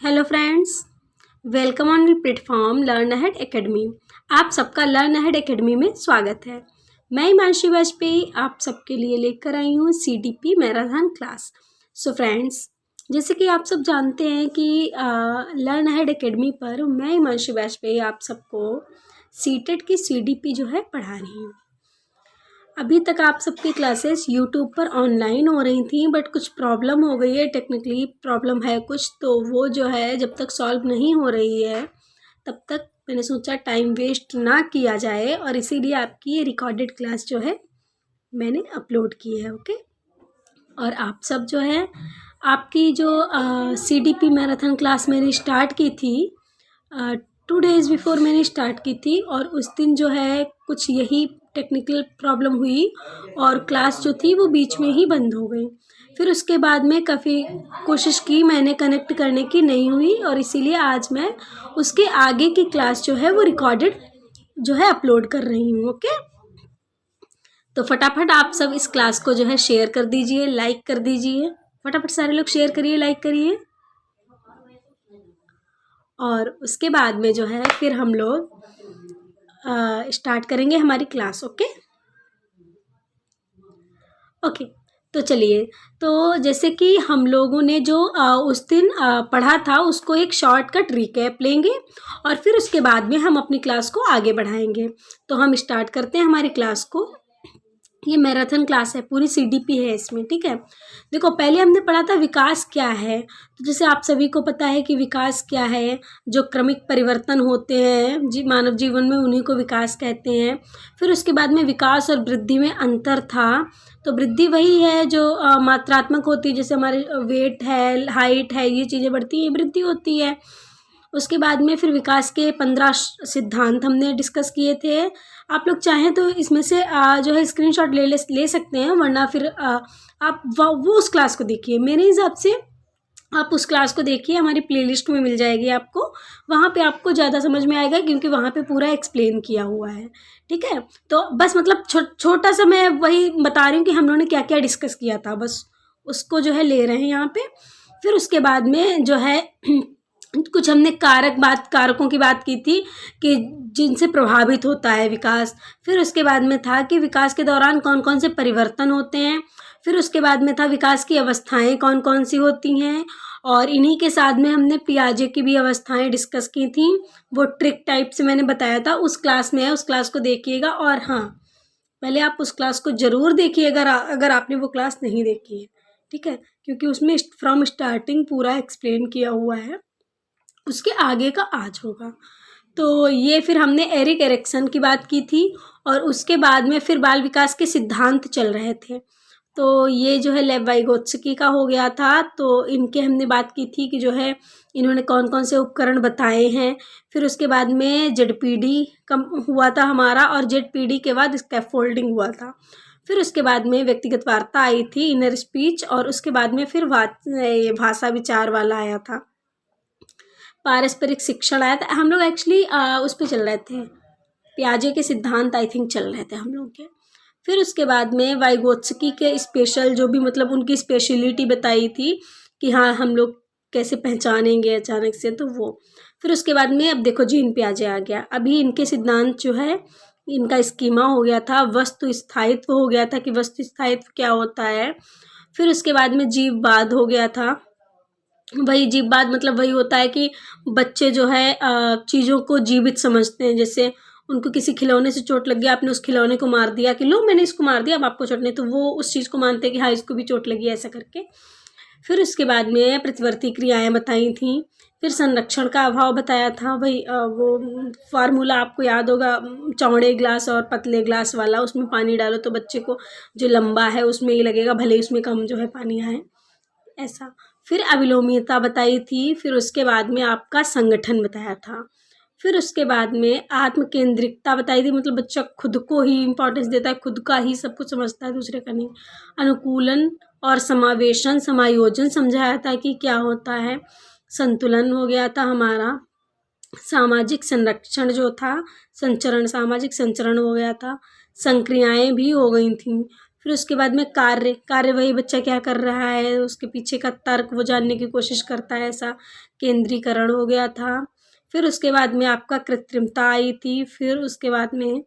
Hello friends, welcome on platform learn ahead academy. आप सबका learn ahead academy में स्वागत है। मैं हिमांशी वाजपेयी आप सबके लिए लेकर आई हूँ CDP marathon class. So friends, जैसे कि आप सब जानते हैं कि लर्न अहेड एकेडमी पर मैं हिमांशी वाजपेयी आप सबको सीटेट की सीडीपी जो है पढ़ा रही हूँ। अभी तक आप सबकी क्लासेस यूट्यूब पर ऑनलाइन हो रही थी, बट कुछ प्रॉब्लम हो गई है, टेक्निकली प्रॉब्लम है कुछ, तो वो जो है जब तक सॉल्व नहीं हो रही है तब तक मैंने सोचा टाइम वेस्ट ना किया जाए, और इसीलिए आपकी ये रिकॉर्डेड क्लास जो है मैंने अपलोड की है। ओके, और आप सब जो है आपकी जो सीडीपी मैराथन क्लास मैंने स्टार्ट की थी 2 डेज़ बिफोर मैंने स्टार्ट की थी, और उस दिन जो है कुछ यही टेक्निकल प्रॉब्लम हुई और क्लास जो थी वो बीच में ही बंद हो गई। फिर उसके बाद में काफ़ी कोशिश की मैंने कनेक्ट करने की, नहीं हुई, और इसीलिए आज मैं उसके आगे की क्लास जो है वो रिकॉर्डेड जो है अपलोड कर रही हूँ। ओके, तो फटाफट आप सब इस क्लास को जो है शेयर कर दीजिए, लाइक कर दीजिए। फटाफट सारे लोग शेयर करिए, लाइक करिए। और उसके बाद में जो है फिर हम लोग स्टार्ट करेंगे हमारी क्लास। ओके ओके, तो चलिए, तो जैसे कि हम लोगों ने जो उस दिन पढ़ा था उसको एक शॉर्टकट रिकैप लेंगे, और फिर उसके बाद में हम अपनी क्लास को आगे बढ़ाएंगे। तो हम स्टार्ट करते हैं हमारी क्लास को। ये मैराथन क्लास है, पूरी सीडीपी है इसमें। ठीक है, देखो पहले हमने पढ़ा था विकास क्या है। तो जैसे आप सभी को पता है कि विकास क्या है, जो क्रमिक परिवर्तन होते हैं मानव जीवन में, उन्हीं को विकास कहते हैं। फिर उसके बाद में विकास और वृद्धि में अंतर था। तो वृद्धि वही है जो मात्रात्मक होती है, जैसे हमारे वेट है, हाइट है, ये चीज़ें बढ़ती हैं, वृद्धि होती है। उसके बाद में फिर विकास के 15 सिद्धांत हमने डिस्कस किए थे। आप लोग चाहें तो इसमें से जो है स्क्रीनशॉट ले सकते हैं, वरना फिर आप वो उस क्लास को देखिए। मेरे हिसाब से आप उस क्लास को देखिए, हमारी प्लेलिस्ट में मिल जाएगी आपको। वहाँ पे आपको ज़्यादा समझ में आएगा, क्योंकि वहाँ पे पूरा एक्सप्लेन किया हुआ है। ठीक है, तो बस मतलब छोटा सा मैं वही बता रही हूँ कि हम लोगों ने क्या क्या डिस्कस किया था, बस उसको जो है ले रहे हैं यहाँ पे। फिर उसके बाद में जो है कुछ हमने कारकों की बात की थी कि जिनसे प्रभावित होता है विकास। फिर उसके बाद में था कि विकास के दौरान कौन कौन से परिवर्तन होते हैं। फिर उसके बाद में था विकास की अवस्थाएं कौन कौन सी होती हैं, और इन्हीं के साथ में हमने पियाजे की भी अवस्थाएं डिस्कस की थी। वो ट्रिक टाइप से मैंने बताया था, उस क्लास में है, उस क्लास को देखिएगा। और हाँ, पहले आप उस क्लास को ज़रूर देखिए अगर आपने वो क्लास नहीं देखी है। ठीक है, क्योंकि उसमें फ्रॉम स्टार्टिंग पूरा एक्सप्लेन किया हुआ है, उसके आगे का आज होगा। तो ये फिर हमने एरिक एरिक्सन की बात की थी, और उसके बाद में फिर बाल विकास के सिद्धांत चल रहे थे। तो ये जो है लेव वाइगोत्स्की का हो गया था। तो इनके हमने बात की थी कि जो है इन्होंने कौन कौन से उपकरण बताए हैं। फिर उसके बाद में जेडपीडी कम हुआ था हमारा, और जेडपीडी के बाद स्कैफोल्डिंग हुआ था। फिर उसके बाद में व्यक्तिगत वार्ता आई थी, इनर स्पीच, और उसके बाद में फिर भाषा विचार वाला आया था, पारस्परिक शिक्षण आया था। हम लोग एक्चुअली उस पर चल रहे थे, पियाजे के सिद्धांत आई थिंक चल रहे थे हम लोग के। फिर उसके बाद में वाइगोत्स्की के स्पेशल जो भी मतलब उनकी स्पेशलिटी बताई थी कि हाँ हम लोग कैसे पहचानेंगे अचानक से, तो वो। फिर उसके बाद में अब देखो जीन पियाजे आ गया। अभी इनके सिद्धांत जो है, इनका स्कीमा हो गया था, वस्तु स्थायित्व हो गया था कि वस्तु स्थायित्व क्या होता है। फिर उसके बाद में जीववाद हो गया था। वही जीववाद मतलब वही होता है कि बच्चे जो है चीज़ों को जीवित समझते हैं। जैसे उनको किसी खिलौने से चोट लग गया, आपने उस खिलौने को मार दिया कि लो मैंने इसको मार दिया, अब आपको चोट नहीं, तो वो उस चीज़ को मानते हैं कि हाँ इसको भी चोट लगी, ऐसा करके। फिर उसके बाद में प्रतिवर्ती क्रियाएं बताई थी। फिर संरक्षण का अभाव बताया था। वही वो फार्मूला आपको याद होगा, चौड़े ग्लास और पतले ग्लास वाला, उसमें पानी डालो तो बच्चे को जो लंबा है उसमें ही लगेगा, भले ही उसमें कम जो है पानी आए, ऐसा। फिर अविलोम्यता बताई थी। फिर उसके बाद में आपका संगठन बताया था। फिर उसके बाद में आत्म केंद्रिकता बताई थी, मतलब बच्चा खुद को ही इम्पोर्टेंस देता है, खुद का ही सब कुछ समझता है, दूसरे का नहीं। अनुकूलन और समावेशन समायोजन समझाया था कि क्या होता है। संतुलन हो गया था हमारा। सामाजिक संरक्षण जो था, संचरण, सामाजिक संचरण हो गया था। संक्रियाएं भी हो गई थी। फिर उसके बाद में कार्य वही बच्चा क्या कर रहा है, उसके पीछे का तर्क वो जानने की कोशिश करता है, ऐसा केंद्रीकरण हो गया था। फिर उसके बाद में आपका कृत्रिमता आई थी। फिर उसके बाद में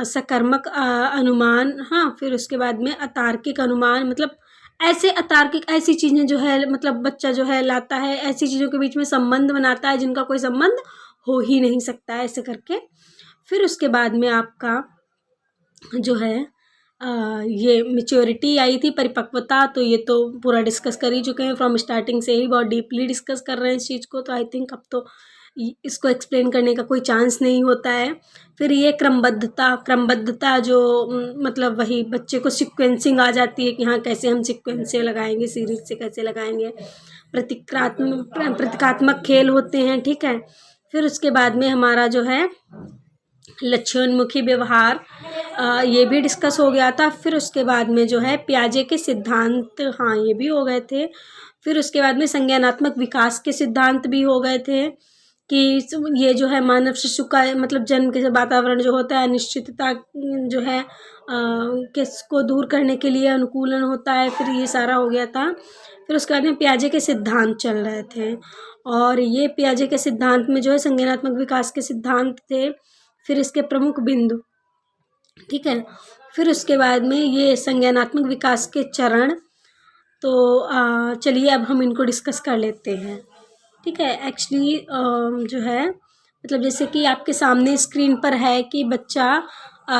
सकर्मक अनुमान, हाँ, फिर उसके बाद में अतार्किक अनुमान, मतलब ऐसे अतार्किक ऐसी चीज़ें जो है, मतलब बच्चा जो है लाता है, ऐसी चीज़ों के बीच में संबंध बनाता है जिनका कोई संबंध हो ही नहीं सकता है, ऐसे करके। फिर उसके बाद में आपका जो है ये मैच्योरिटी आई थी, परिपक्वता। तो ये तो पूरा डिस्कस कर ही चुके हैं, फ्रॉम स्टार्टिंग से ही बहुत डीपली डिस्कस कर रहे हैं इस चीज़ को, तो आई थिंक अब तो इसको एक्सप्लेन करने का कोई चांस नहीं होता है। फिर ये क्रमबद्धता जो मतलब वही बच्चे को सिक्वेंसिंग आ जाती है कि हाँ कैसे हम सिक्वेंस से लगाएंगे, सीरीज से कैसे लगाएंगे। प्रतीकात्मक खेल होते हैं, ठीक है। फिर उसके बाद में हमारा जो है लक्ष्योन्मुखी व्यवहार, ये भी डिस्कस हो गया था। फिर उसके बाद में जो है पियाजे के सिद्धांत, हाँ ये भी हो गए थे। फिर उसके बाद में संज्ञानात्मक विकास के सिद्धांत भी हो गए थे कि ये जो है मानव शिशु का मतलब जन्म के वातावरण जो होता है, अनिश्चितता जो है किसको दूर करने के लिए अनुकूलन होता है। फिर ये सारा हो गया था। फिर उसके बाद में पियाजे के सिद्धांत चल रहे थे, और ये पियाजे के सिद्धांत में जो है संज्ञानात्मक विकास के सिद्धांत थे। फिर इसके प्रमुख बिंदु, ठीक है। फिर उसके बाद में ये संज्ञानात्मक विकास के चरण, तो चलिए अब हम इनको डिस्कस कर लेते हैं, ठीक है। एक्चुअली जो है मतलब जैसे कि आपके सामने स्क्रीन पर है कि बच्चा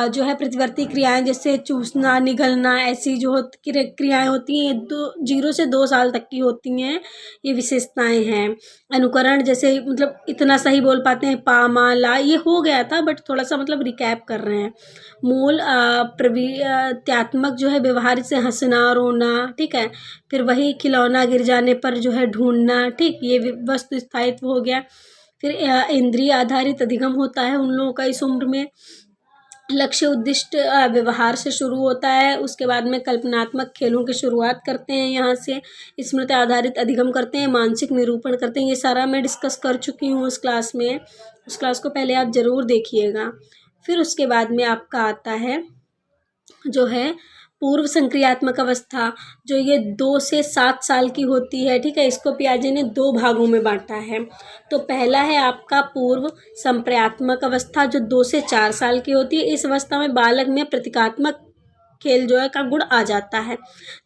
जो है प्रतिवर्ती क्रियाएं जैसे चूसना, निगलना, ऐसी जो क्रियाएं होती हैं, ये 0 से 2 साल तक की होती हैं, ये विशेषताएं हैं। अनुकरण जैसे मतलब इतना सही बोल पाते हैं, पा मा ला, ये हो गया था बट थोड़ा सा मतलब रिकैप कर रहे हैं। मूल प्रवृत्त्यात्मक जो है व्यवहार से हंसना, रोना, ठीक है। फिर वही खिलौना गिर जाने पर जो है ढूंढना, ठीक, ये वस्तु स्थायित्व हो गया। फिर इंद्रिय आधारित अधिगम होता है उन लोगों का इस उम्र में। लक्ष्य उद्दिष्ट व्यवहार से शुरू होता है, उसके बाद में कल्पनात्मक खेलों की शुरुआत करते हैं, यहाँ से स्मृति आधारित अधिगम करते हैं, मानसिक निरूपण करते हैं। ये सारा मैं डिस्कस कर चुकी हूँ उस क्लास में, उस क्लास को पहले आप ज़रूर देखिएगा। फिर उसके बाद में आपका आता है जो है पूर्व संक्रियात्मक अवस्था, जो ये 2 से 7 साल की होती है, ठीक है। इसको पियाजे ने 2 भागों में बांटा है। तो पहला है आपका पूर्व संप्रात्मक अवस्था जो 2 से 4 साल की होती है। इस अवस्था में बालक में प्रतीकात्मक खेल जो है का गुण आ जाता है,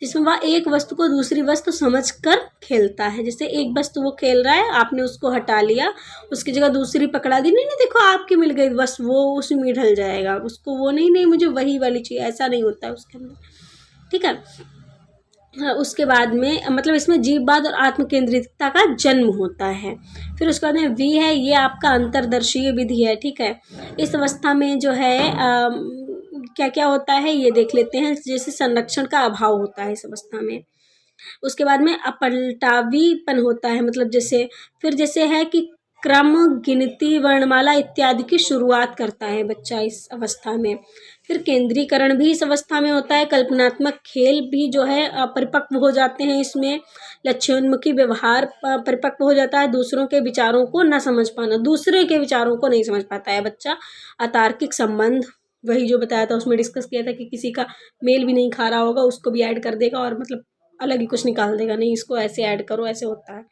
जिसमें वह एक वस्तु को दूसरी वस्तु समझकर खेलता है। जैसे एक वस्तु वो खेल रहा है, आपने उसको हटा लिया, उसकी जगह दूसरी पकड़ा दी, नहीं नहीं देखो आपकी मिल गई, बस वो उसी में ढल जाएगा, उसको वो नहीं नहीं मुझे वही वाली चाहिए, ऐसा नहीं होता है उसके अंदर, ठीक है। हाँ, उसके बाद में मतलब इसमें जीववाद और आत्मकेंद्रितता का जन्म होता है। फिर उसके बाद में वी है, ये आपका अंतर्दर्शीय विधि है, ठीक है। इस अवस्था में जो है क्या क्या होता है ये देख लेते हैं। जैसे संरक्षण का अभाव होता है इस अवस्था में। उसके बाद में अपलटावीपन होता है, मतलब जैसे फिर जैसे है कि क्रम, गिनती, वर्णमाला इत्यादि की शुरुआत करता है बच्चा इस अवस्था में। फिर केंद्रीकरण भी इस अवस्था में होता है। कल्पनात्मक खेल भी जो है परिपक्व हो जाते हैं इसमें। लक्ष्योन्मुखी व्यवहार परिपक्व हो जाता है। दूसरों के विचारों को न समझ पाना, दूसरे के विचारों को नहीं समझ पाता है बच्चा। अतार्किक संबंध, वही जो बताया था उसमें डिस्कस किया था कि किसी का मेल भी नहीं खा रहा होगा उसको भी ऐड कर देगा और मतलब अलग ही कुछ निकाल देगा, नहीं इसको ऐसे ऐड करो, ऐसे होता है।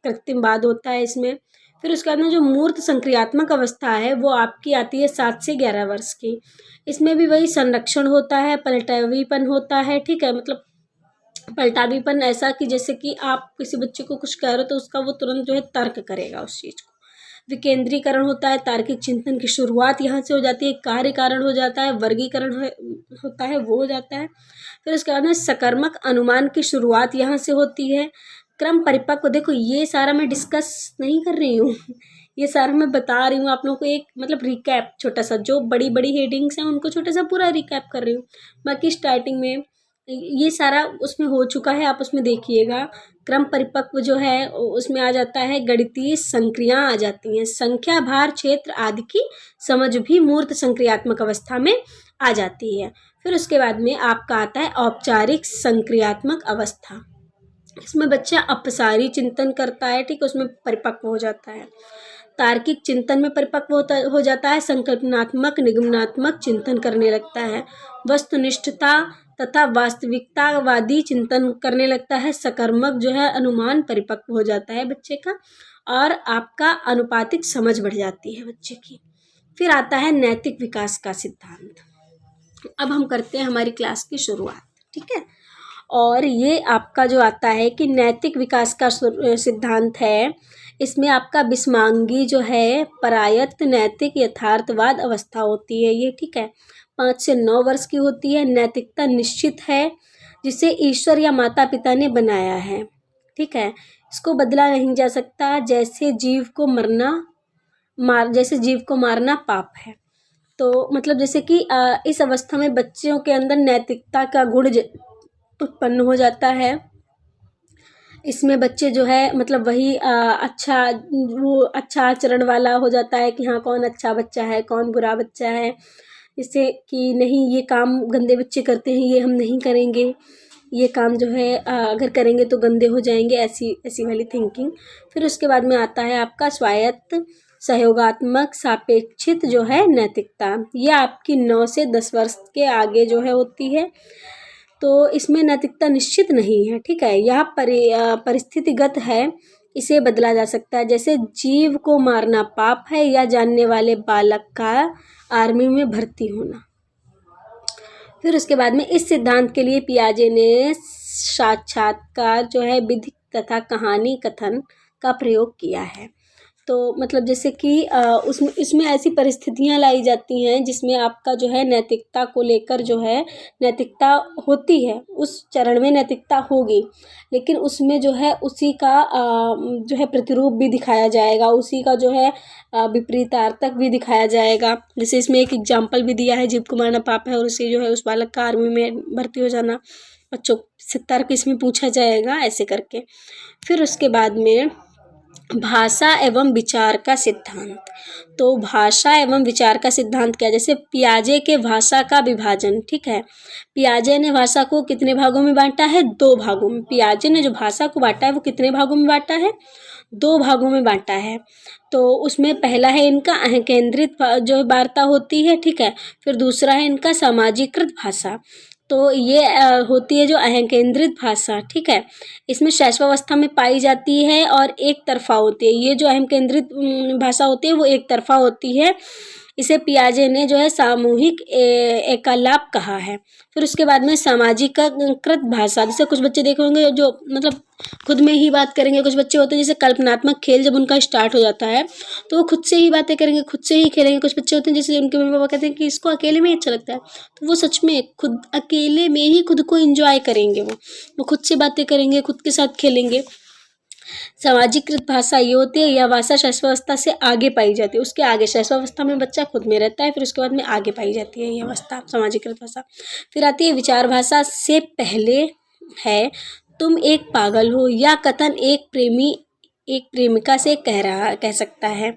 कृत्रिमवाद होता है इसमें। फिर उसके बाद में जो मूर्त संक्रियात्मक अवस्था है वो आपकी आती है 7 से 11 वर्ष की। इसमें भी वही संरक्षण होता है, पलटावीपन होता है, ठीक है। मतलब पलटावीपन ऐसा कि जैसे कि आप किसी बच्चे को कुछ कह रहे हो तो उसका वो तुरंत जो है तर्क करेगा उस चीज़ को। विकेंद्रीकरण होता है, तार्किक चिंतन की शुरुआत यहाँ से हो जाती है। कार्य कारण हो जाता है, वर्गीकरण होता है, वो हो जाता है। फिर उसके बाद में सकर्मक अनुमान की शुरुआत यहाँ से होती है। क्रम परिपक्व, देखो ये सारा मैं डिस्कस नहीं कर रही हूँ ये सारा मैं बता रही हूँ आप लोगों को, एक मतलब रिकैप छोटा सा, जो बड़ी बड़ी हेडिंग्स हैं उनको छोटा सा पूरा रिकैप कर रही हूँ। बाकी स्टार्टिंग में ये सारा उसमें हो चुका है, आप उसमें देखिएगा। क्रम परिपक्व जो है उसमें आ जाता है, गणितीय संक्रियाएं आ जाती हैं, संख्या, भार, क्षेत्र आदि की समझ भी मूर्त संक्रियात्मक अवस्था में आ जाती है। फिर उसके बाद में आपका आता है औपचारिक संक्रियात्मक अवस्था। इसमें बच्चा अपसारी चिंतन करता है, ठीक है, उसमें परिपक्व हो जाता है। तार्किक चिंतन में परिपक्व हो जाता है। संकल्पनात्मक, निगमनात्मक चिंतन करने लगता है। वस्तुनिष्ठता तथा वास्तविकतावादी चिंतन करने लगता है। सकर्मक जो है अनुमान परिपक्व हो जाता है बच्चे का, और आपका अनुपातिक समझ बढ़ जाती है बच्चे की। फिर आता है नैतिक विकास का सिद्धांत। अब हम करते हैं हमारी क्लास की शुरुआत, ठीक है। और ये आपका जो आता है कि नैतिक विकास का सिद्धांत है, इसमें आपका बिस्मांगी जो है परायत्त नैतिक यथार्थवाद अवस्था होती है ये, ठीक है। 5 से 9 वर्ष की होती है। नैतिकता निश्चित है जिसे ईश्वर या माता पिता ने बनाया है, ठीक है। इसको बदला नहीं जा सकता। जैसे जीव को मारना पाप है। तो मतलब जैसे कि इस अवस्था में बच्चों के अंदर नैतिकता का गुण उत्पन्न हो जाता है। इसमें बच्चे जो है मतलब वही अच्छा आचरण वाला हो जाता है कि हाँ कौन अच्छा बच्चा है, कौन बुरा बच्चा है। इससे कि नहीं ये काम गंदे बच्चे करते हैं, ये हम नहीं करेंगे, ये काम जो है अगर करेंगे तो गंदे हो जाएंगे, ऐसी वाली थिंकिंग। फिर उसके बाद में आता है आपका स्वायत्त सहयोगात्मक सापेक्षित जो है नैतिकता। ये आपकी 9 से 10 वर्ष के आगे जो है होती है। तो इसमें नैतिकता निश्चित नहीं है, ठीक है। यह परिस्थितिगत है, इसे बदला जा सकता है। जैसे जीव को मारना पाप है, या जानने वाले बालक का आर्मी में भर्ती होना। फिर उसके बाद में इस सिद्धांत के लिए पियाजे ने साक्षात्कार जो है विधि तथा कहानी कथन का प्रयोग किया है। तो मतलब जैसे कि इसमें ऐसी परिस्थितियां लाई जाती हैं जिसमें आपका जो है नैतिकता को लेकर जो है नैतिकता होती है, उस चरण में नैतिकता होगी, लेकिन उसमें जो है उसी का जो है प्रतिरूप भी दिखाया जाएगा, उसी का जो है विपरीतार्थक भी दिखाया जाएगा। जैसे इसमें एक एग्जाम्पल भी दिया है, जीव को मारना पाप है और उसे जो है उस बालक का आर्मी में भर्ती हो जाना, बच्चों से तर्क इसमें पूछा जाएगा ऐसे करके। फिर उसके बाद में भाषा एवं विचार का सिद्धांत। तो भाषा एवं विचार का सिद्धांत क्या है? जैसे पियाजे के भाषा का विभाजन, ठीक है। पियाजे ने भाषा को कितने भागों में बांटा है? 2 भागों में। पियाजे ने जो भाषा को बांटा है वो कितने भागों में बांटा है? 2 भागों में बांटा है। तो उसमें पहला है इनका केंद्रित जो वार्ता होती है, ठीक है। फिर दूसरा है इनका सामाजिकृत भाषा। तो ये होती है जो अहंकेंद्रित भाषा, ठीक है। इसमें शैशवावस्था में पाई जाती है और एक तरफा होती है। ये जो अहम केंद्रित भाषा होती है वो एक तरफा होती है। इसे पियाजे ने जो है सामूहिक एकालाप कहा है। फिर उसके बाद में सामाजिककृत भाषा, जैसे कुछ बच्चे देखे होंगे जो मतलब खुद में ही बात करेंगे। कुछ बच्चे होते हैं जैसे कल्पनात्मक खेल जब उनका स्टार्ट हो जाता है तो वो खुद से ही बातें करेंगे, खुद से ही खेलेंगे। कुछ बच्चे होते हैं जैसे उनके मम्मी पापा कहते हैं कि इसको अकेले में ही अच्छा लगता है, तो वो सच में खुद अकेले में ही खुद को एंजॉय करेंगे। वो खुद से बातें करेंगे, खुद के साथ खेलेंगे। सामाजिकृत भाषा ये होती है, यह भाषा शैशवावस्था से आगे पाई जाती है। उसके आगे शैशवावस्था में बच्चा खुद में रहता है, फिर उसके बाद में आगे पाई जाती है यह अवस्था सामाजिकृत भाषा। फिर आती है विचार भाषा। से पहले है तुम एक पागल हो, या कथन एक प्रेमी एक प्रेमिका से कह सकता है,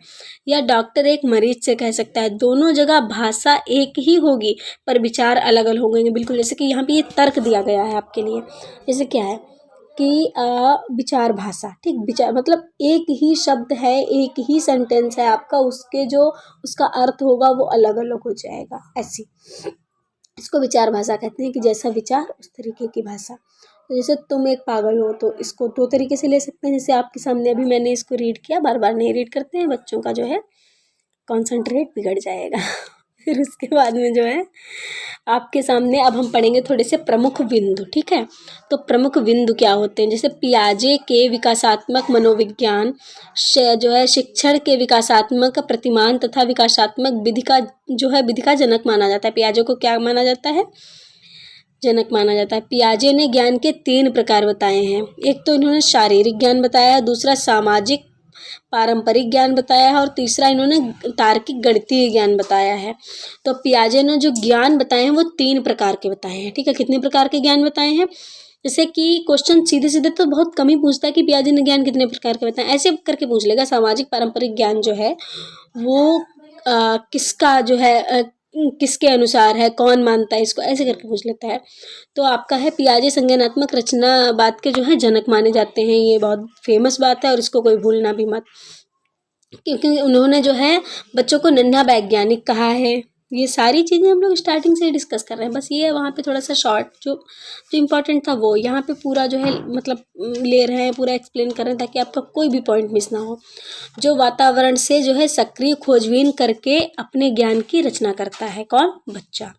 या डॉक्टर एक मरीज से कह सकता है। दोनों जगह भाषा एक ही होगी पर विचार अलग अलग होंगे। बिल्कुल जैसे कि यहाँ पे ये तर्क दिया गया है आपके लिए। जैसे क्या है कि विचार भाषा, ठीक। विचार मतलब एक ही शब्द है, एक ही सेंटेंस है आपका, उसके जो उसका अर्थ होगा वो अलग अलग हो जाएगा, ऐसी इसको विचार भाषा कहते हैं कि जैसा विचार उस तरीके की भाषा। तो जैसे तुम एक पागल हो, तो इसको 2 तरीके से ले सकते हैं। जैसे आपके सामने अभी मैंने इसको रीड किया, बार बार नहीं रीड करते हैं, बच्चों का जो है कॉन्सेंट्रेट बिगड़ जाएगा। फिर उसके बाद में जो है आपके सामने अब हम पढ़ेंगे थोड़े से प्रमुख बिंदु, ठीक है। तो प्रमुख बिंदु क्या होते हैं? जैसे पियाजे के विकासात्मक मनोविज्ञान जो है शिक्षण के विकासात्मक प्रतिमान तथा विकासात्मक विधि का जो है विधि का जनक माना जाता है। पियाजे को क्या माना जाता है? जनक माना जाता है। पियाजे ने ज्ञान के 3 प्रकार बताए हैं। एक तो इन्होंने शारीरिक ज्ञान बताया, दूसरा सामाजिक पारंपरिक ज्ञान बताया है, और तीसरा इन्होंने तार्किक गणितीय ज्ञान बताया है। तो पियाजे ने जो ज्ञान बताए हैं वो 3 प्रकार के बताए हैं, ठीक है। कितने प्रकार के ज्ञान बताए हैं? जैसे कि क्वेश्चन सीधे सीधे तो बहुत कम ही पूछता है कि पियाजे ने ज्ञान कितने प्रकार के बताए, ऐसे करके पूछ लेगा। सामाजिक पारंपरिक ज्ञान जो है वो किसका जो है किसके अनुसार है, कौन मानता है इसको, ऐसे करके पूछ लेता है। तो आपका है पियाजे संज्ञानात्मक रचनावाद के जो है जनक माने जाते हैं। ये बहुत फेमस बात है और इसको कोई भूलना भी मत, क्योंकि उन्होंने जो है बच्चों को नन्हा वैज्ञानिक कहा है। ये सारी चीज़ें हम लोग स्टार्टिंग से ही डिस्कस कर रहे हैं, बस ये वहाँ पे थोड़ा सा शॉर्ट जो जो इम्पोर्टेंट था वो यहाँ पे पूरा जो है मतलब ले रहे हैं, पूरा एक्सप्लेन कर रहे हैं ताकि आपका कोई भी पॉइंट मिस ना हो। जो वातावरण से जो है सक्रिय खोजबीन करके अपने ज्ञान की रचना करता है, कौन? बच्चा।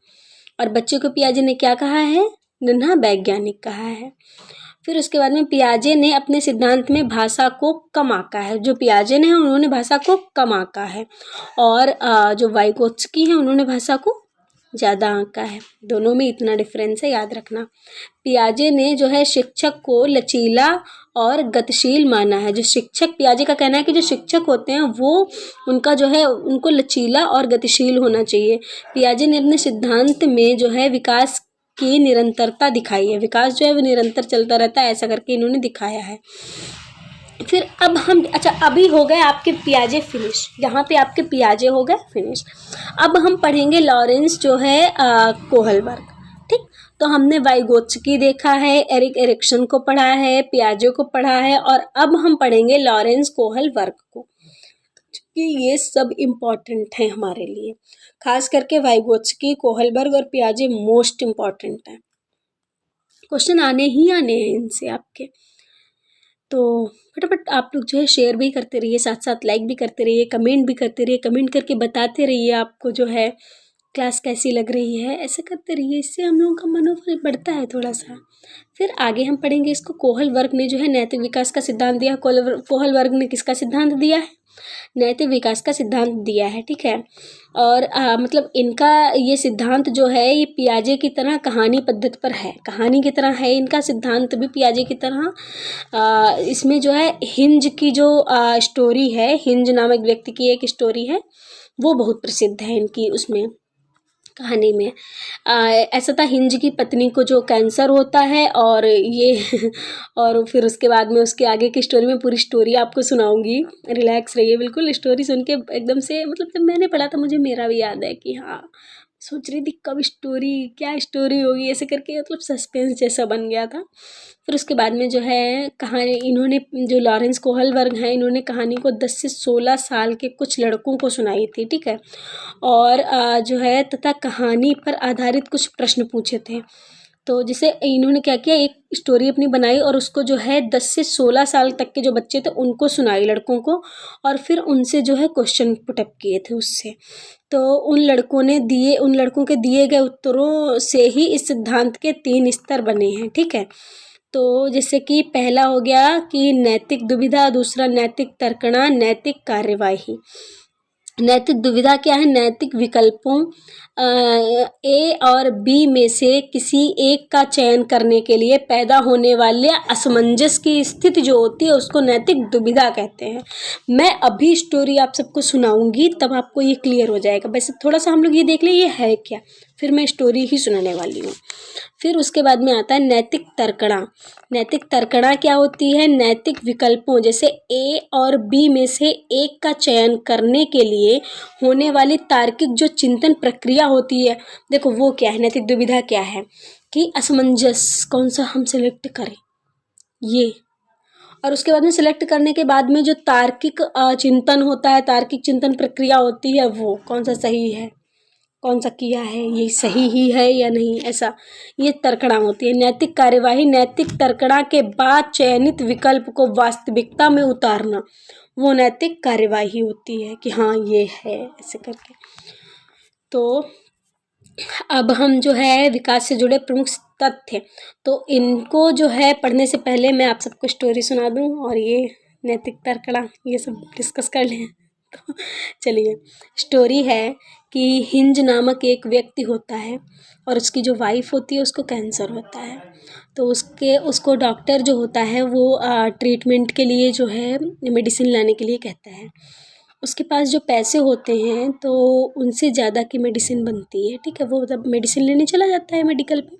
और बच्चे को पियाजे ने क्या कहा है? नन्हा वैज्ञानिक कहा है। फिर उसके बाद में पियाजे ने अपने सिद्धांत में भाषा को कम आंका है। जो पियाजे ने उन्होंने भाषा को कम आंका है और जो वाइगोत्स्की है उन्होंने भाषा को ज़्यादा आंका है। दोनों में इतना डिफरेंस है, याद रखना। पियाजे ने जो है शिक्षक को लचीला और गतिशील माना है। जो शिक्षक, पियाजे का कहना है कि जो शिक्षक होते हैं वो उनका जो है उनको लचीला और गतिशील होना चाहिए। पियाजे ने अपने सिद्धांत में जो है विकास की निरंतरता दिखाई है। विकास जो है वो निरंतर चलता रहता है, ऐसा करके इन्होंने दिखाया है। फिर अब हम अभी हो गए आपके पियाजे फिनिश, यहाँ पे आपके पियाजे हो गए फिनिश। अब हम पढ़ेंगे लॉरेंस जो है कोहलबर्ग, ठीक। तो हमने वाइगोत्स्की देखा है, एरिक एरिक्सन को पढ़ा है, पियाजे को पढ़ा है और अब हम पढ़ेंगे लॉरेंस कोहलबर्ग को, कि ये सब इम्पॉर्टेंट है हमारे लिए। खास करके वाइगोत्स्की, कोहलबर्ग और पियाजे मोस्ट इम्पॉर्टेंट है। क्वेश्चन आने ही आने हैं इनसे आपके। तो फटाफट आप लोग जो है शेयर भी करते रहिए, साथ साथ लाइक भी करते रहिए, कमेंट भी करते रहिए, कमेंट करके बताते रहिए आपको जो है क्लास कैसी लग रही है। ऐसे करते रहिए, इससे हम लोगों का मनोबल बढ़ता है थोड़ा सा। फिर आगे हम पढ़ेंगे इसको। कोहलबर्ग ने जो है नैतिक विकास का सिद्धांत दिया। कोहलबर्ग ने किसका सिद्धांत दिया है? नैतिक विकास का सिद्धांत दिया है, ठीक है। और मतलब इनका ये सिद्धांत जो है ये पियाजे की तरह कहानी पद्धति पर है, कहानी की तरह है इनका सिद्धांत भी पियाजे की तरह। इसमें जो है हिंज की जो स्टोरी है, हिंज नामक व्यक्ति की एक स्टोरी है, वो बहुत प्रसिद्ध है इनकी उसमें कहानी में। ऐसा था, हिंज की पत्नी को जो कैंसर होता है और ये और फिर उसके बाद में उसके आगे की स्टोरी में पूरी स्टोरी आपको सुनाऊंगी, रिलैक्स रहिए बिल्कुल। स्टोरी सुन के एकदम से मतलब जब मैंने पढ़ा था मुझे मेरा भी याद है कि हाँ, सोच रही थी कब स्टोरी, क्या स्टोरी होगी, ऐसे करके मतलब सस्पेंस जैसा बन गया था। फिर उसके बाद में जो है कहानी इन्होंने, जो लॉरेंस कोहलबर्ग हैं, इन्होंने कहानी को 10 से 16 साल के कुछ लड़कों को सुनाई थी, ठीक है। और जो है तथा कहानी पर आधारित कुछ प्रश्न पूछे थे। तो जैसे इन्होंने क्या किया, एक स्टोरी अपनी बनाई और उसको जो है 10 से 16 साल तक के जो बच्चे थे उनको सुनाई, लड़कों को, और फिर उनसे जो है क्वेश्चन पुटअप किए थे उससे। तो उन लड़कों के दिए गए उत्तरों से ही इस सिद्धांत के 3 स्तर बने हैं, ठीक है। तो जैसे कि पहला हो गया कि नैतिक दुविधा, दूसरा नैतिक तर्कणा, नैतिक कार्यवाही। नैतिक दुविधा क्या है? नैतिक विकल्पों ए और बी में से किसी एक का चयन करने के लिए पैदा होने वाले असमंजस की स्थिति जो होती है उसको नैतिक दुविधा कहते हैं। मैं अभी स्टोरी आप सबको सुनाऊंगी तब आपको ये क्लियर हो जाएगा। वैसे थोड़ा सा हम लोग ये देख लें ये है क्या, फिर मैं स्टोरी ही सुनाने वाली हूँ। फिर उसके बाद में आता है नैतिक तर्कणा। नैतिक तर्कणा क्या होती है? नैतिक विकल्पों जैसे ए और बी में से एक का चयन करने के लिए होने वाली तार्किक जो चिंतन प्रक्रिया होती है, देखो वो क्या है। नैतिक दुविधा क्या है कि असमंजस, कौन सा हम सिलेक्ट करें ये, और उसके बाद में सिलेक्ट करने के बाद में जो तार्किक चिंतन होता है, तार्किक चिंतन प्रक्रिया होती है, वो कौन सा सही है, कौन सा किया है, ये सही ही है या नहीं, ऐसा ये तर्कणा होती है। नैतिक कार्यवाही, नैतिक तर्कणा के बाद चयनित विकल्प को वास्तविकता में उतारना, वो नैतिक कार्यवाही होती है कि हाँ ये है, ऐसे करके। तो अब हम जो है विकास से जुड़े प्रमुख तथ्य, तो इनको जो है पढ़ने से पहले मैं आप सबको स्टोरी सुना दूं और ये नैतिक तर्कणा ये सब डिस्कस कर लें। तो चलिए, स्टोरी है कि हिंज नामक एक व्यक्ति होता है और उसकी जो वाइफ होती है उसको कैंसर होता है। तो उसको डॉक्टर जो होता है वो ट्रीटमेंट के लिए जो है मेडिसिन लाने के लिए कहता है। उसके पास जो पैसे होते हैं तो उनसे ज़्यादा की मेडिसिन बनती है, ठीक है। वो मतलब मेडिसिन लेने चला जाता है मेडिकल पे,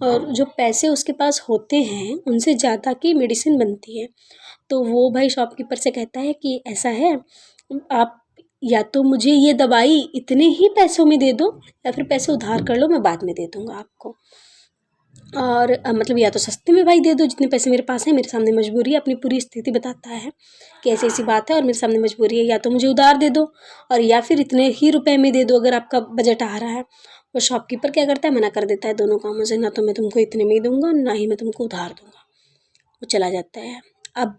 और जो पैसे उसके पास होते हैं उनसे ज़्यादा की मेडिसिन बनती है। तो वो भाई शॉपकीपर से कहता है कि ऐसा है, आप या तो मुझे ये दवाई इतने ही पैसों में दे दो या फिर पैसे उधार कर लो, मैं बाद में दे दूँगा आपको। और मतलब या तो सस्ते में भाई दे दो जितने पैसे मेरे पास हैं, मेरे सामने मजबूरी है, अपनी पूरी स्थिति बताता है कि ऐसी ऐसी बात है और मेरे सामने मजबूरी है, या तो मुझे उधार दे दो और या फिर इतने ही रुपए में दे दो अगर आपका बजट आ रहा है। वो शॉपकीपर क्या करता है, मना कर देता है दोनों कामों से, ना तो मैं तुमको इतने में ही दूंगा ना ही मैं तुमको उधार दूंगा, वो चला जाता है। अब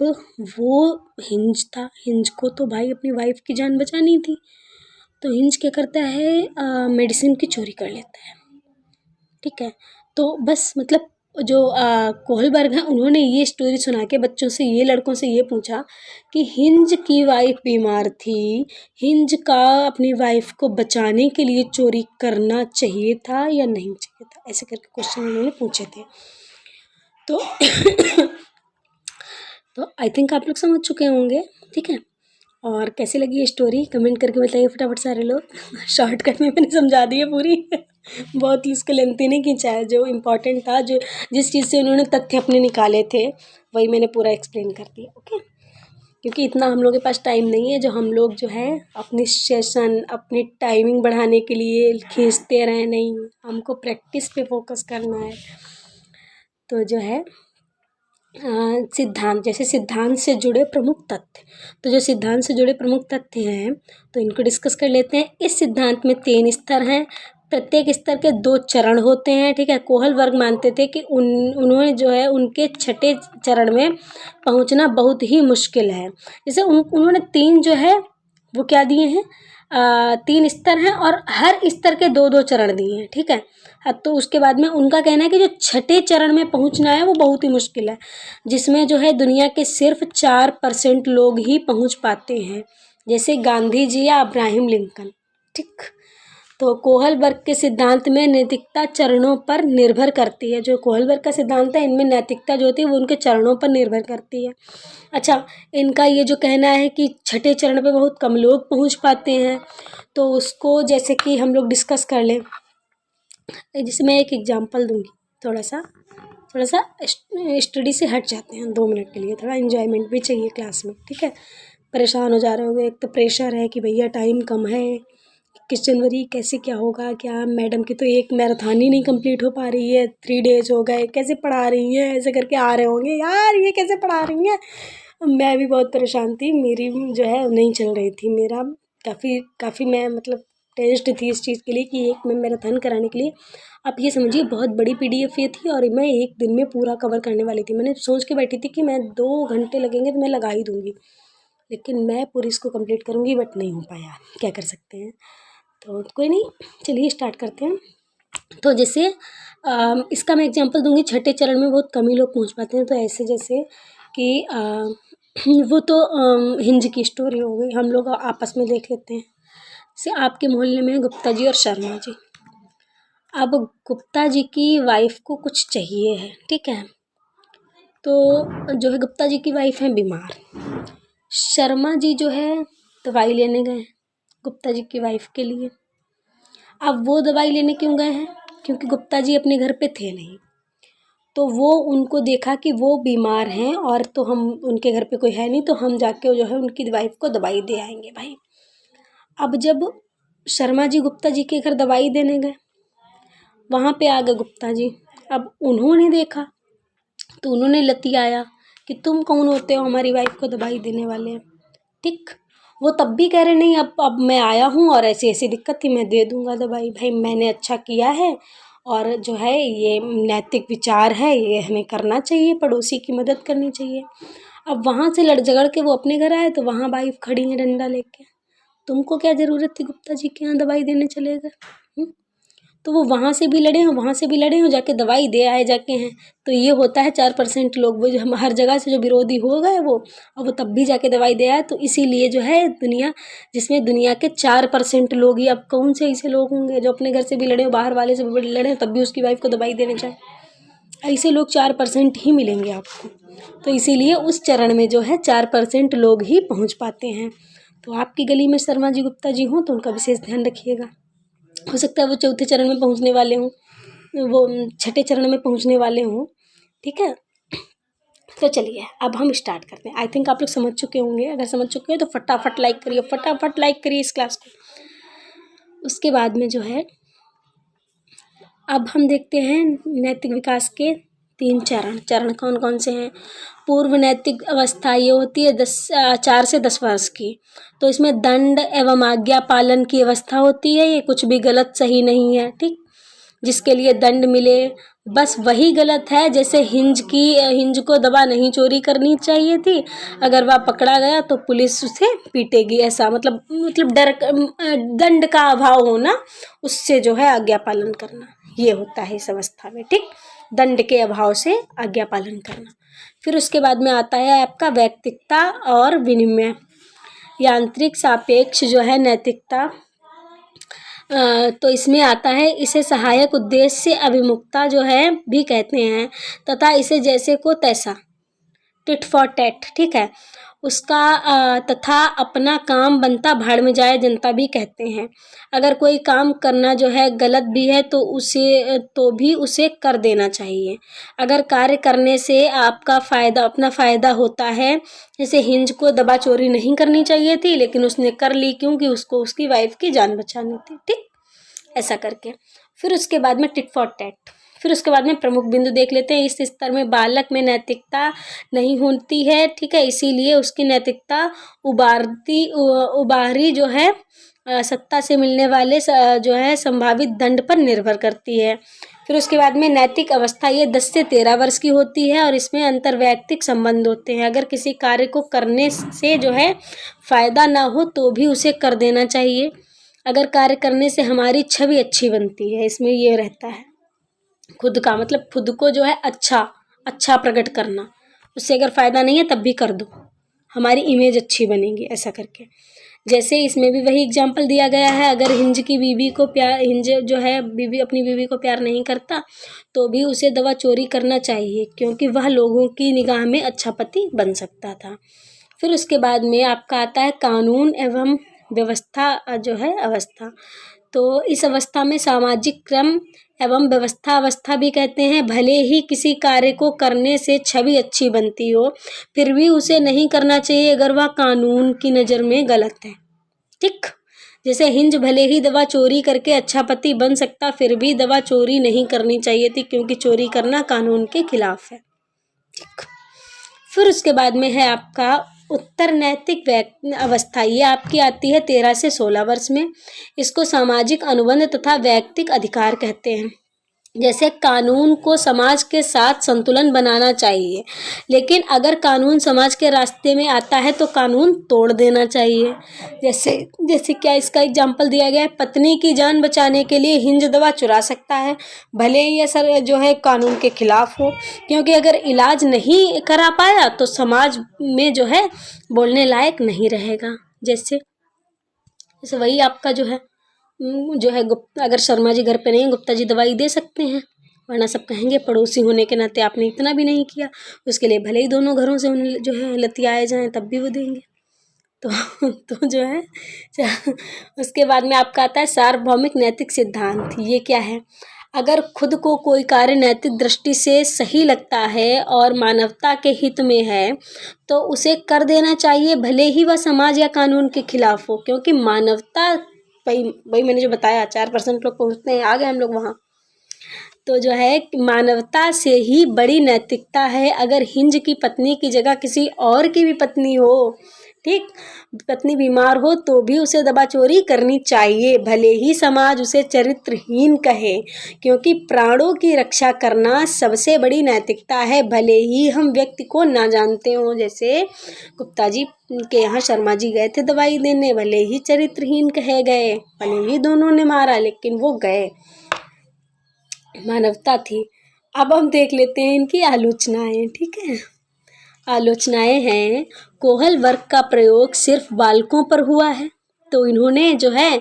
वो हिंज था, हिंज को तो भाई अपनी वाइफ की जान बचानी थी, तो हिंज क्या करता है, मेडिसिन की चोरी कर लेता है। ठीक है, तो बस मतलब जो कोहलबर्ग हैं उन्होंने ये स्टोरी सुना के बच्चों से, ये लड़कों से ये पूछा कि हिंज की वाइफ बीमार थी, हिंज का अपनी वाइफ को बचाने के लिए चोरी करना चाहिए था या नहीं चाहिए था, ऐसे करके क्वेश्चन उन्होंने पूछे थे। तो तो आई थिंक आप लोग समझ चुके होंगे। ठीक है, और कैसी लगी ये स्टोरी कमेंट करके बताइए फटाफट सारे लोग। शॉर्टकट में मैंने समझा दी है पूरी। बहुत इसको लेंथी नहीं खींचा है, जो इम्पोर्टेंट था, जो जिस चीज़ से उन्होंने तथ्य अपने निकाले थे वही मैंने पूरा एक्सप्लेन कर दिया। ओके, क्योंकि इतना हम लोग के पास टाइम नहीं है जो हम लोग जो है अपनी सेशन अपनी टाइमिंग बढ़ाने के लिए खींचते रहें, नहीं, हमको प्रैक्टिस पे फोकस करना है। तो जो है सिद्धांत, जैसे सिद्धांत से जुड़े प्रमुख तथ्य, तो जो सिद्धांत से जुड़े प्रमुख तथ्य हैं तो इनको डिस्कस कर लेते हैं। इस सिद्धांत में 3 स्तर हैं, प्रत्येक स्तर के 2 चरण होते हैं। ठीक है, कोहलबर्ग मानते थे कि उन्होंने जो है उनके छठे चरण में पहुंचना बहुत ही मुश्किल है। जैसे उन्होंने 3 जो है वो क्या दिए हैं, 3 स्तर हैं और हर स्तर के 2-2 चरण दिए हैं। ठीक है, तो उसके बाद में उनका कहना है कि जो छठे चरण में पहुंचना है वो बहुत ही मुश्किल है, जिसमें जो है दुनिया के सिर्फ 4% लोग ही पहुंच पाते हैं, जैसे गांधी जी या अब्राहम लिंकन। ठीक, तो कोहलबर्ग के सिद्धांत में नैतिकता चरणों पर निर्भर करती है। जो कोहलबर्ग का सिद्धांत है इनमें नैतिकता जो होती है वो उनके चरणों पर निर्भर करती है। अच्छा, इनका ये जो कहना है कि छठे चरण पे बहुत कम लोग पहुंच पाते हैं, तो उसको जैसे कि हम लोग डिस्कस कर लें। जैसे मैं एक एग्जांपल दूंगी, थोड़ा सा स्टडी से हट जाते हैं 2 मिनट के लिए, थोड़ा एंजॉयमेंट भी चाहिए क्लास में। ठीक है, परेशान हो जा रहे होंगे, एक तो प्रेशर है कि भैया टाइम कम है, 21 जनवरी कैसे क्या होगा, क्या मैडम की तो एक मैराथन ही नहीं कंप्लीट हो पा रही है, 3 डेज हो गए, कैसे पढ़ा रही हैं, ऐसे करके आ रहे होंगे यार ये कैसे पढ़ा रही हैं। मैं भी बहुत परेशान थी, मेरी जो है नहीं चल रही थी, मेरा काफ़ी मैं मतलब टेंस्ड थी इस चीज़ के लिए कि एक मैं मैराथन कराने के लिए, आप ये समझिए बहुत बड़ी PDF ये थी और मैं एक दिन में पूरा कवर करने वाली थी। मैंने सोच के बैठी थी कि मैं 2 घंटे लगेंगे तो मैं लगा ही दूँगी, लेकिन मैं पूरी इसको कंप्लीट करूँगी, बट नहीं हो पाया, क्या कर सकते हैं। तो कोई नहीं, चलिए स्टार्ट करते हैं। तो जैसे इसका मैं एग्जांपल दूंगी, छठे चरण में बहुत कम ही लोग पहुंच पाते हैं, तो ऐसे जैसे कि वो तो हिंज की स्टोरी हो गई, हम लोग आपस में देख लेते हैं। जैसे आपके मोहल्ले में गुप्ता जी और शर्मा जी, अब गुप्ता जी की वाइफ को कुछ चाहिए है। ठीक है, तो जो है गुप्ता जी की वाइफ है बीमार, शर्मा जी जो है दवाई लेने गए गुप्ता जी की वाइफ के लिए। अब वो दवाई लेने क्यों गए हैं, क्योंकि गुप्ता जी अपने घर पे थे नहीं, तो वो उनको देखा कि वो बीमार हैं और तो हम उनके घर पे कोई है नहीं, तो हम जाके जो है उनकी वाइफ को दवाई दे आएंगे भाई। अब जब शर्मा जी गुप्ता जी के घर दवाई देने गए, वहाँ पे आ गए गुप्ता जी। अब उन्होंने देखा तो उन्होंने लतियाया कि तुम कौन होते हो हमारी वाइफ को दवाई देने वाले। ठीक, वो तब भी कह रहे नहीं, अब मैं आया हूँ और ऐसी ऐसी दिक्कत थी, मैं दे दूँगा दवाई। भाई मैंने अच्छा किया है और जो है ये नैतिक विचार है, ये हमें करना चाहिए, पड़ोसी की मदद करनी चाहिए। अब वहाँ से लड़ झगड़ के वो अपने घर आए तो वहाँ वाइफ खड़ी है डंडा लेके, तुमको क्या ज़रूरत थी गुप्ता जी के यहाँ दवाई देने चले गए। तो वो वहाँ से भी लड़े हों, वहाँ से भी लड़े हों, जाके दवाई दे आए जाके हैं। तो ये होता है 4% लोग, वो जो हम हर जगह से जो विरोधी हो गए वो, और वो तब भी जाके दवाई दे आए। तो इसीलिए जो है दुनिया, जिसमें दुनिया के 4% लोग ही, अब कौन से ऐसे लोग होंगे जो अपने घर से भी लड़े हो, बाहर वाले से भी लड़े हो, तब भी उसकी वाइफ को दवाई देने जाए। ऐसे लोग 4% ही मिलेंगे आपको। तो इसीलिए उस चरण में जो है 4% लोग ही पहुँच पाते हैं। तो आपकी गली में शर्मा जी गुप्ता जी हों तो उनका विशेष ध्यान रखिएगा। हो सकता है वो चौथे चरण में पहुंचने वाले हों, वो छठे चरण में पहुंचने वाले हों। ठीक है, तो चलिए अब हम स्टार्ट करते हैं। आई थिंक आप लोग समझ चुके होंगे, अगर समझ चुके हैं तो फटाफट लाइक करिए, फटाफट लाइक करिए इस क्लास को। उसके बाद में जो है अब हम देखते हैं नैतिक विकास के 3 चरण कौन कौन से हैं। पूर्व नैतिक अवस्था ये होती है 4 से 10 वर्ष की। तो इसमें दंड एवं आज्ञा पालन की अवस्था होती है। ये कुछ भी गलत सही नहीं है, ठीक। जिसके लिए दंड मिले, बस वही गलत है। जैसे हिंज को दवा नहीं चोरी करनी चाहिए थी, अगर वह पकड़ा गया तो पुलिस उसे पीटेगी, ऐसा मतलब दंड का अभाव होना, उससे जो है आज्ञा पालन करना, ये होता है इस अवस्था में, ठीक। दंड के अभाव से आज्ञा पालन करना। फिर उसके बाद में आता है आपका वैयक्तिकता और विनिमय। यांत्रिक सापेक्ष जो है नैतिकता, तो इसमें आता है, इसे सहायक उद्देश्य से अभिमुखता जो है भी कहते हैं, तथा इसे जैसे को तैसा, टिट फॉर टैट, ठीक है, उसका तथा अपना काम बनता भाड़ में जाए जनता भी कहते हैं। अगर कोई काम करना जो है गलत भी है तो भी उसे कर देना चाहिए। अगर कार्य करने से आपका अपना फ़ायदा होता है, जैसे हिंज को दवा चोरी नहीं करनी चाहिए थी लेकिन उसने कर ली, क्योंकि उसको उसकी वाइफ की जान बचानी थी, ठीक, ऐसा करके। फिर उसके बाद में टिट फॉर टैट। फिर उसके बाद में प्रमुख बिंदु देख लेते हैं। इस स्तर में बालक में नैतिकता नहीं होती है, ठीक है, इसीलिए उसकी नैतिकता उबारी जो है सत्ता से मिलने वाले जो है संभावित दंड पर निर्भर करती है। फिर उसके बाद में नैतिक अवस्था, ये 10 से 13 वर्ष की होती है और इसमें अंतर्वैयक्तिक संबंध होते हैं। अगर किसी कार्य को करने से जो है फ़ायदा ना हो तो भी उसे कर देना चाहिए। अगर कार्य करने से हमारी छवि अच्छी बनती है, इसमें ये रहता है खुद का, मतलब खुद को जो है अच्छा प्रकट करना, उससे अगर फ़ायदा नहीं है तब भी कर दो, हमारी इमेज अच्छी बनेगी, ऐसा करके। जैसे इसमें भी वही एग्जाम्पल दिया गया है। अगर हिंज जो है बीवी अपनी बीवी को प्यार नहीं करता तो भी उसे दवा चोरी करना चाहिए, क्योंकि वह लोगों की निगाह में अच्छा पति बन सकता था। फिर उसके बाद में आपका आता है कानून एवं व्यवस्था जो है अवस्था। तो इस अवस्था में सामाजिक क्रम एवं अवस्था भी कहते हैं। भले ही किसी कार्य को करने से छवि अच्छी बनती हो, फिर भी उसे नहीं करना चाहिए अगर वह कानून की नज़र में गलत है, ठीक। जैसे हिंज भले ही दवा चोरी करके अच्छा पति बन सकता, फिर भी दवा चोरी नहीं करनी चाहिए थी, क्योंकि चोरी करना कानून के खिलाफ है, ठीक। फिर उसके बाद में है आपका उत्तर नैतिक अवस्था। ये आपकी आती है 13 से 16 वर्ष में। इसको सामाजिक अनुबंध तथा वैयक्तिक अधिकार कहते हैं। जैसे कानून को समाज के साथ संतुलन बनाना चाहिए, लेकिन अगर कानून समाज के रास्ते में आता है तो कानून तोड़ देना चाहिए। जैसे क्या इसका एग्जाम्पल दिया गया है, पत्नी की जान बचाने के लिए हिंज दवा चुरा सकता है, भले ही ये सर जो है कानून के खिलाफ हो, क्योंकि अगर इलाज नहीं करा पाया तो समाज में जो है बोलने लायक नहीं रहेगा। जैसे वही आपका जो है अगर शर्मा जी घर पे नहीं, गुप्ता जी दवाई दे सकते हैं, वरना सब कहेंगे पड़ोसी होने के नाते आपने इतना भी नहीं किया। उसके लिए भले ही दोनों घरों से उन्हें जो है लतियाए जाएं तब भी वो देंगे। तो जो है उसके बाद में आपका आता है सार्वभौमिक नैतिक सिद्धांत। ये क्या है? अगर खुद को कोई कार्य नैतिक दृष्टि से सही लगता है और मानवता के हित में है तो उसे कर देना चाहिए, भले ही वह समाज या कानून के खिलाफ हो, क्योंकि मानवता वही मैंने जो बताया 4% लोग पहुँचते हैं, आ गए हम लोग वहाँ। तो जो है मानवता से ही बड़ी नैतिकता है। अगर हिंज की पत्नी की जगह किसी और की भी पत्नी हो, ठीक, पत्नी बीमार हो तो भी उसे दवा चोरी करनी चाहिए, भले ही समाज उसे चरित्रहीन कहे, क्योंकि प्राणों की रक्षा करना सबसे बड़ी नैतिकता है, भले ही हम व्यक्ति को ना जानते हो। जैसे गुप्ता जी के यहाँ शर्मा जी गए थे दवाई देने, भले ही चरित्रहीन कहे गए, भले ही दोनों ने मारा, लेकिन वो गए, मानवता थी। अब हम देख लेते हैं इनकी आलोचनाएं, ठीक है। आलोचनाएं हैं, कोहल वर्ग का प्रयोग सिर्फ बालकों पर हुआ है, तो इन्होंने जो है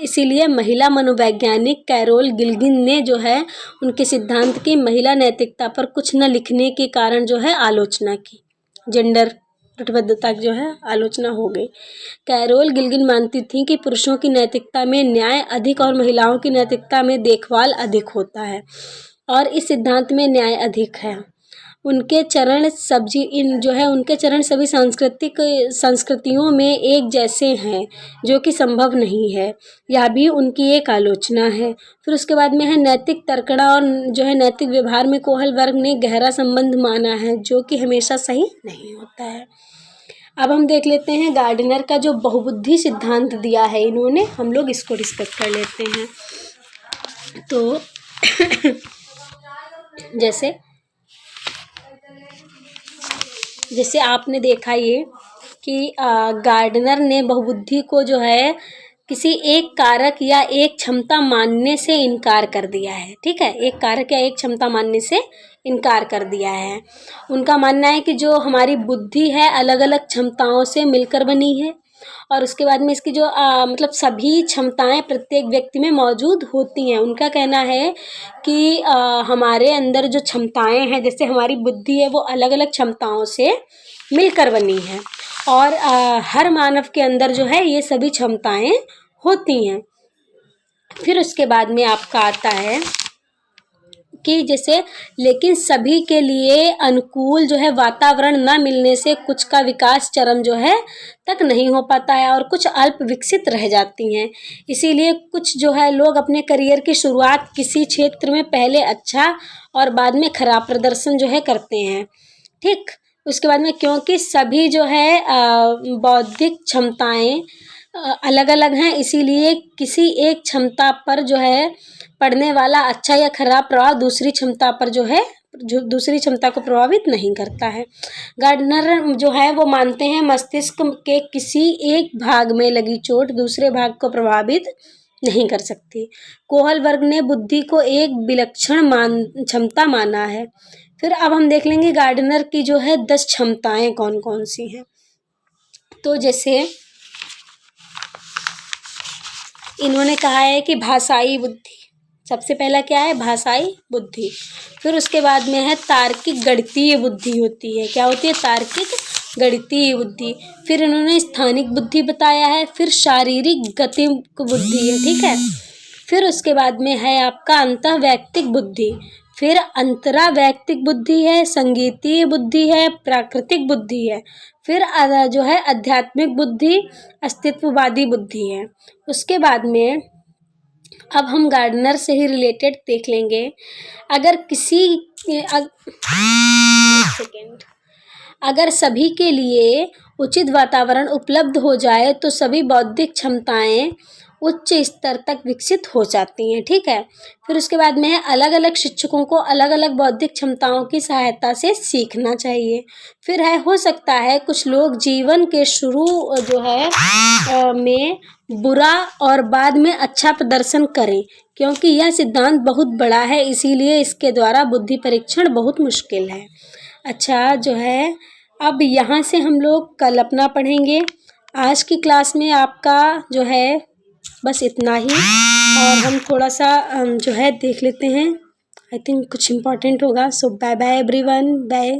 इसीलिए महिला मनोवैज्ञानिक कैरोल गिल्गिन ने जो है उनके सिद्धांत की महिला नैतिकता पर कुछ न लिखने के कारण जो है आलोचना की, जेंडर प्रतिबद्धता की जो है आलोचना हो गई। कैरोल गिल्गिन मानती थी कि पुरुषों की नैतिकता में न्याय अधिक और महिलाओं की नैतिकता में देखभाल अधिक होता है, और इस सिद्धांत में न्याय अधिक है। उनके चरण उनके चरण सभी संस्कृतियों में एक जैसे हैं, जो कि संभव नहीं है। यह भी उनकी एक आलोचना है। फिर उसके बाद में है नैतिक तर्कणा और नैतिक व्यवहार में कोहल वर्ग ने गहरा संबंध माना है, जो कि हमेशा सही नहीं होता है। अब हम देख लेते हैं गार्डनर का जो बहुबुद्धि सिद्धांत दिया है इन्होंने, हम लोग इसको डिस्कस कर लेते हैं। तो जैसे आपने देखा ये कि गार्डनर ने बहुबुद्धि को किसी एक कारक या एक क्षमता मानने से इनकार कर दिया है। ठीक है, एक कारक या एक क्षमता मानने से इनकार कर दिया है। उनका मानना है कि जो हमारी बुद्धि है अलग अलग क्षमताओं से मिलकर बनी है, और उसके बाद में इसकी मतलब सभी क्षमताएं प्रत्येक व्यक्ति में मौजूद होती हैं। उनका कहना है कि हमारे अंदर जो क्षमताएं हैं, जैसे हमारी बुद्धि है, वो अलग अलग क्षमताओं से मिलकर बनी है, और हर मानव के अंदर ये सभी क्षमताएं होती हैं। फिर उसके बाद में आपका आता है कि लेकिन सभी के लिए अनुकूल वातावरण न मिलने से कुछ का विकास चरम तक नहीं हो पाता है, और कुछ अल्प विकसित रह जाती हैं। इसीलिए कुछ लोग अपने करियर की शुरुआत किसी क्षेत्र में पहले अच्छा और बाद में खराब प्रदर्शन करते हैं। ठीक, उसके बाद में क्योंकि सभी बौद्धिक क्षमताएं अलग अलग हैं, इसीलिए किसी एक क्षमता पर पड़ने वाला अच्छा या खराब प्रभाव दूसरी क्षमता पर दूसरी क्षमता को प्रभावित नहीं करता है। गार्डनर वो मानते हैं मस्तिष्क के किसी एक भाग में लगी चोट दूसरे भाग को प्रभावित नहीं कर सकती। कोहल वर्ग ने बुद्धि को एक विलक्षण क्षमता माना है। फिर अब हम देख लेंगे गार्डनर की 10 क्षमताएं कौन कौन सी हैं। तो जैसे इन्होंने कहा है कि भाषाई बुद्धि, सबसे पहला क्या है? भाषाई बुद्धि। फिर उसके बाद में है तार्किक गणितीय बुद्धि होती है। क्या होती है? तार्किक गणितीय बुद्धि। फिर इन्होंने स्थानिक बुद्धि बताया है। फिर शारीरिक गतिक बुद्धि है। ठीक है, फिर उसके बाद में है आपका अंतःवैयक्तिक बुद्धि। फिर अंतरावैयक्तिक बुद्धि है, संगीतीय बुद्धि है, प्राकृतिक बुद्धि है। फिर आध्यात्मिक बुद्धि, अस्तित्ववादी बुद्धि है। उसके बाद में अब हम गार्डनर से ही रिलेटेड देख लेंगे। अगर सभी के लिए उचित वातावरण उपलब्ध हो जाए तो सभी बौद्धिक क्षमताएं उच्च स्तर तक विकसित हो जाती हैं। ठीक है, फिर उसके बाद में है अलग अलग शिक्षकों को अलग अलग बौद्धिक क्षमताओं की सहायता से सीखना चाहिए। फिर हो सकता है कुछ लोग जीवन के शुरू में बुरा और बाद में अच्छा प्रदर्शन करें, क्योंकि यह सिद्धांत बहुत बड़ा है, इसीलिए इसके द्वारा बुद्धि परीक्षण बहुत मुश्किल है। अच्छा, अब यहाँ से हम लोग कल अपना पढ़ेंगे। आज की क्लास में आपका बस इतना ही, और हम थोड़ा सा देख लेते हैं। आई थिंक कुछ इम्पोर्टेंट होगा। सो बाय बाय एवरीवन, बाय।